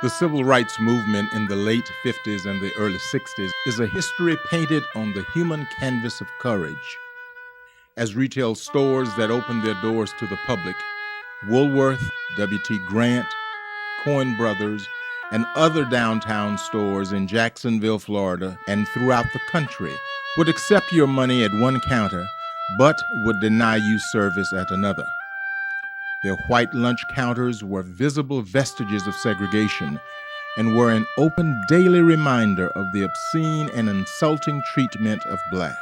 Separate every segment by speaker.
Speaker 1: The civil rights movement in the late 50s and the early 60s is a history painted on the human canvas of courage. As retail stores that opened their doors to the public, Woolworth, W.T. Grant, Coen Brothers, and other downtown stores in Jacksonville, Florida, and throughout the country would accept your money at one counter, but would deny you service at another. Their white lunch counters were visible vestiges of segregation and were an open daily reminder of the obscene and insulting treatment of blacks.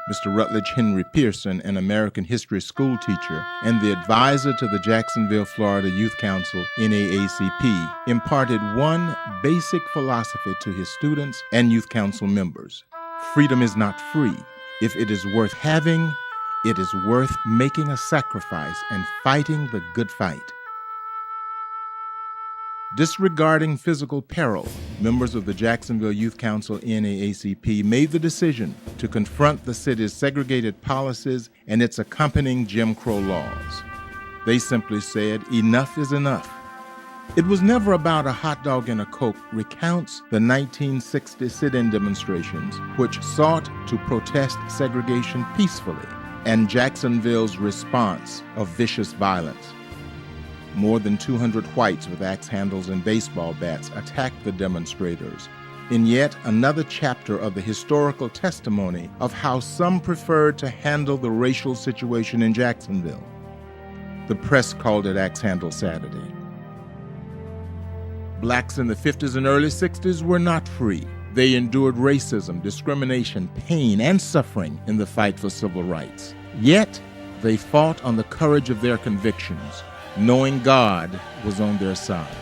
Speaker 1: Mr. Rutledge Henry Pearson, an American history school teacher and the advisor to the Jacksonville, Florida Youth Council, NAACP, imparted one basic philosophy to his students and youth council members. Freedom is not free. If it is worth having, it is worth making a sacrifice and fighting the good fight. Disregarding physical peril, members of the Jacksonville Youth Council NAACP made the decision to confront the city's segregated policies and its accompanying Jim Crow laws. They simply said, "Enough is enough." It was never about a hot dog and a Coke recounts the 1960 sit-in demonstrations, which sought to protest segregation peacefully, and Jacksonville's response of vicious violence. More than 200 whites with axe handles and baseball bats attacked the demonstrators, in yet another chapter of the historical testimony of how some preferred to handle the racial situation in Jacksonville. The press called it Axe Handle Saturday. Blacks in the 50s and early 60s were not free. They endured racism, discrimination, pain, and suffering in the fight for civil rights. Yet, they fought on the courage of their convictions, knowing God was on their side.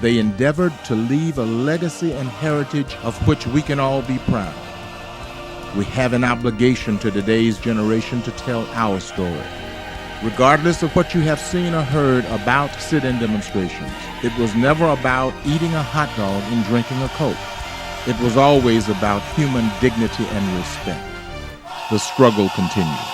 Speaker 1: They endeavored to leave a legacy and heritage of which we can all be proud. We have an obligation to today's generation to tell our story. Regardless of what you have seen or heard about sit-in demonstrations, it was never about eating a hot dog and drinking a Coke. It was always about human dignity and respect. The struggle continues.